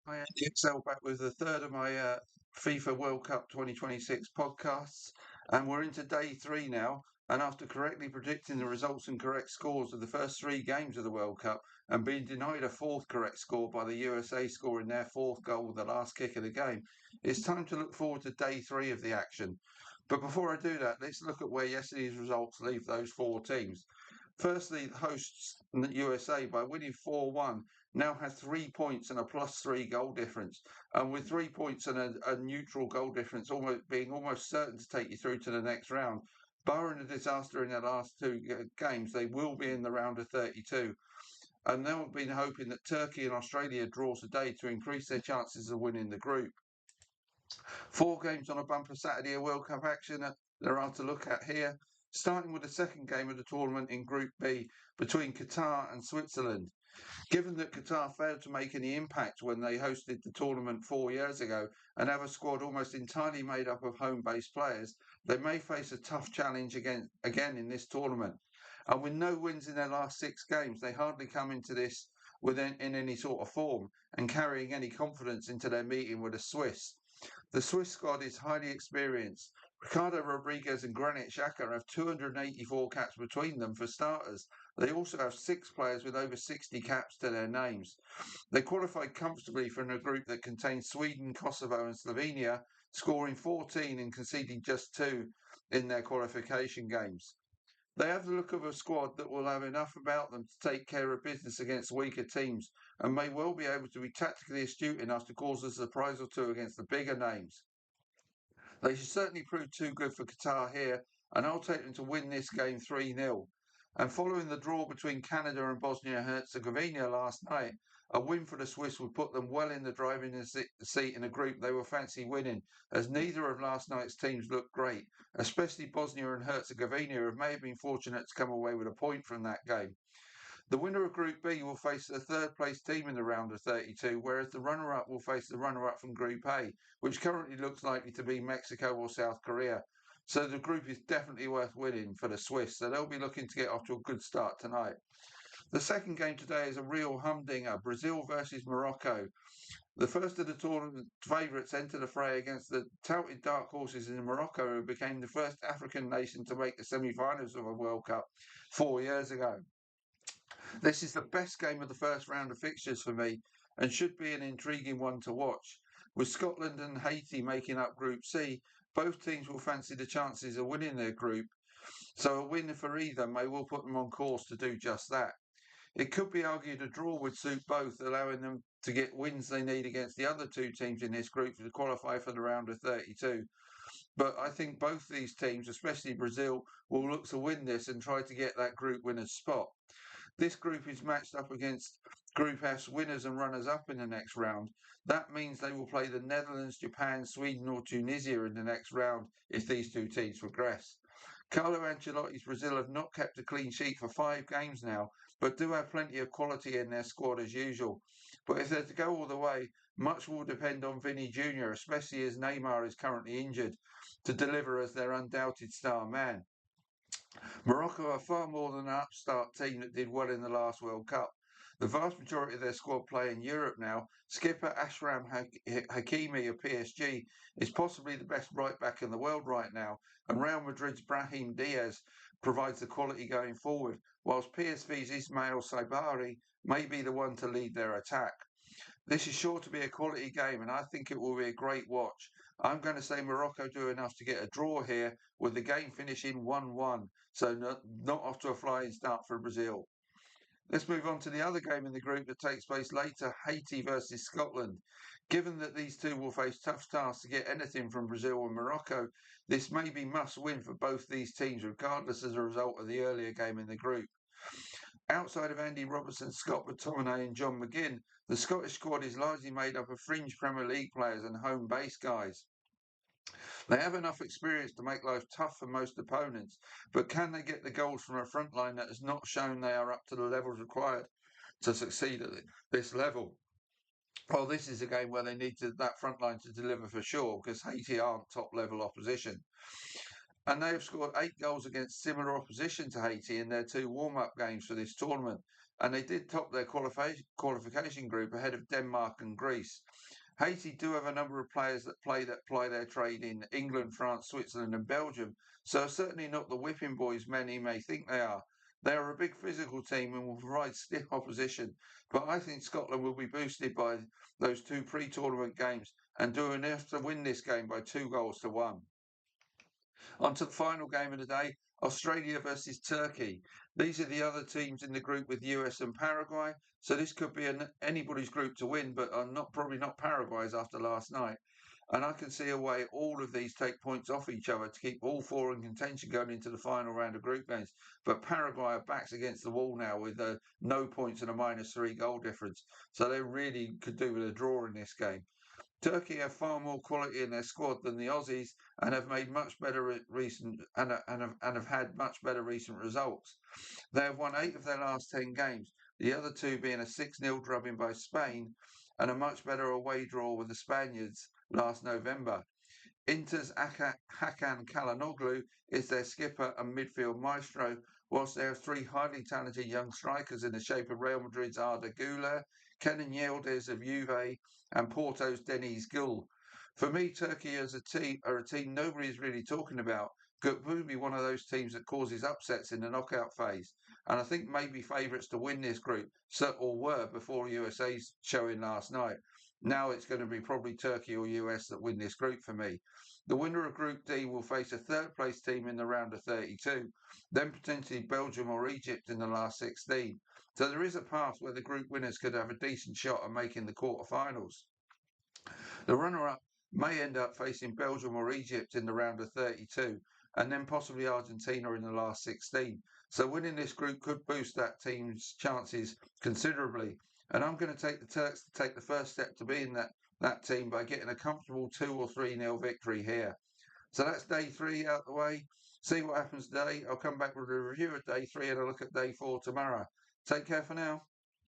Hi, Andy Excel back with the third of my FIFA World Cup 2026 podcasts. And we're into day three now. And after correctly predicting the results and correct scores of the first three games of the World Cup and being denied a fourth correct score by the USA scoring their fourth goal with the last kick of the game, it's time to look forward to day three of the action. But before I do that, let's look at where yesterday's results leave those four teams. Firstly, the hosts, the USA, by winning 4-1, now has 3 points and a +3 goal difference. And with 3 points and a neutral goal difference almost certain to take you through to the next round, barring a disaster in their last two games, they will be in the round of 32. And they'll be hoping that Turkey and Australia draws today to increase their chances of winning the group. Four games on a bumper Saturday of World Cup action that there are to look at here, starting with the second game of the tournament in Group B between Qatar and Switzerland. Given that Qatar failed to make any impact when they hosted the tournament 4 years ago and have a squad almost entirely made up of home-based players, they may face a tough challenge again in this tournament. And with no wins in their last six games, they hardly come into this in any sort of form and carrying any confidence into their meeting with the Swiss. The Swiss squad is highly experienced. Ricardo Rodriguez and Granit Xhaka have 284 caps between them for starters. They also have six players with over 60 caps to their names. They qualified comfortably from a group that contains Sweden, Kosovo, and Slovenia, scoring 14 and conceding just two in their qualification games. They have the look of a squad that will have enough about them to take care of business against weaker teams and may well be able to be tactically astute enough to cause a surprise or two against the bigger names. They should certainly prove too good for Qatar here, and I'll take them to win this game 3-0. And following the draw between Canada and Bosnia and Herzegovina last night, a win for the Swiss would put them well in the driving seat in a group they will fancy winning, as neither of last night's teams looked great, especially Bosnia and Herzegovina, who may have been fortunate to come away with a point from that game. The winner of Group B will face the third place team in the round of 32, whereas the runner up will face the runner up from Group A, which currently looks likely to be Mexico or South Korea. So the group is definitely worth winning for the Swiss, so they'll be looking to get off to a good start tonight. The second game today is a real humdinger, Brazil versus Morocco. The first of the tournament favourites enter the fray against the touted dark horses in Morocco, who became the first African nation to make the semi-finals of a World Cup 4 years ago. This is the best game of the first round of fixtures for me and should be an intriguing one to watch. With Scotland and Haiti making up Group C, both teams will fancy the chances of winning their group, so a win for either may well put them on course to do just that. It could be argued a draw would suit both, allowing them to get wins they need against the other two teams in this group to qualify for the round of 32. But I think both these teams, especially Brazil, will look to win this and try to get that group winner's spot. This group is matched up against Group F's winners and runners up in the next round. That means they will play the Netherlands, Japan, Sweden, or Tunisia in the next round if these two teams progress. Carlo Ancelotti's Brazil have not kept a clean sheet for 5 games now, but do have plenty of quality in their squad as usual. But if they're to go all the way, much will depend on Vinny Jr., especially as Neymar is currently injured, to deliver as their undoubted star man. Morocco are far more than an upstart team that did well in the last World Cup. The vast majority of their squad play in Europe now. Skipper Ashram Hakimi of PSG is possibly the best right back in the world right now, and Real Madrid's Brahim Diaz provides the quality going forward, whilst PSV's Ismail Saibari may be the one to lead their attack. This is sure to be a quality game, and I think it will be a great watch. I'm going to say Morocco do enough to get a draw here, with the game finishing 1-1, so not off to a flying start for Brazil. Let's move on to the other game in the group that takes place later, Haiti versus Scotland. Given that these two will face tough tasks to get anything from Brazil and Morocco, this may be must win for both these teams, regardless as a result of the earlier game in the group. Outside of Andy Robertson, Scott McTominay and John McGinn, the Scottish squad is largely made up of fringe Premier League players and home base guys. They have enough experience to make life tough for most opponents, but can they get the goals from a front line that has not shown they are up to the levels required to succeed at this level? Well, this is a game where they need that front line to deliver for sure, because Haiti aren't top level opposition. And they have scored 8 goals against similar opposition to Haiti in their 2 warm-up games for this tournament. and they did top their qualification group ahead of Denmark and Greece. Haiti do have a number of players that ply their trade in England, France, Switzerland, and Belgium, so certainly not the whipping boys many may think they are. They are a big physical team and will provide stiff opposition, but I think Scotland will be boosted by those two pre-tournament games and do enough to win this game by 2 goals to 1. On to the final game of the day, Australia versus Turkey. These are the other teams in the group with US and Paraguay. So this could be anybody's group to win, but probably not Paraguay's after last night. And I can see a way all of these take points off each other to keep all four in contention going into the final round of group games. But Paraguay are backs against the wall now with no points and a -3 goal difference. So they really could do with a draw in this game. Turkey have far more quality in their squad than the Aussies and have made much better recent and have had much better recent results. They have won 8 of their last 10 games, the other two being a 6-0 drubbing by Spain and a much better away draw with the Spaniards last November. Inter's Hakan Çalhanoğlu is their skipper and midfield maestro, whilst they have three highly talented young strikers in the shape of Real Madrid's Arda Güler, Kenan Yildiz of Juve, and Porto's Deniz Gül. For me, Turkey as are a team nobody is really talking about. Could be one of those teams that causes upsets in the knockout phase, and I think maybe favourites to win this group, or were before USA's showing last night. Now it's going to be probably Turkey or US that win this group for me. The winner of Group D will face a third place team in the round of 32, then potentially Belgium or Egypt in the last 16. So there is a path where the group winners could have a decent shot at making the quarterfinals. The runner-up may end up facing Belgium or Egypt in the round of 32, and then possibly Argentina in the last 16. So winning this group could boost that team's chances considerably. And I'm going to take the Turks to take the first step to being that team by getting a comfortable 2 or 3-0 victory here. So that's day 3 out the way. See what happens today. I'll come back with a review of day 3 and a look at day 4 tomorrow. Take care for now.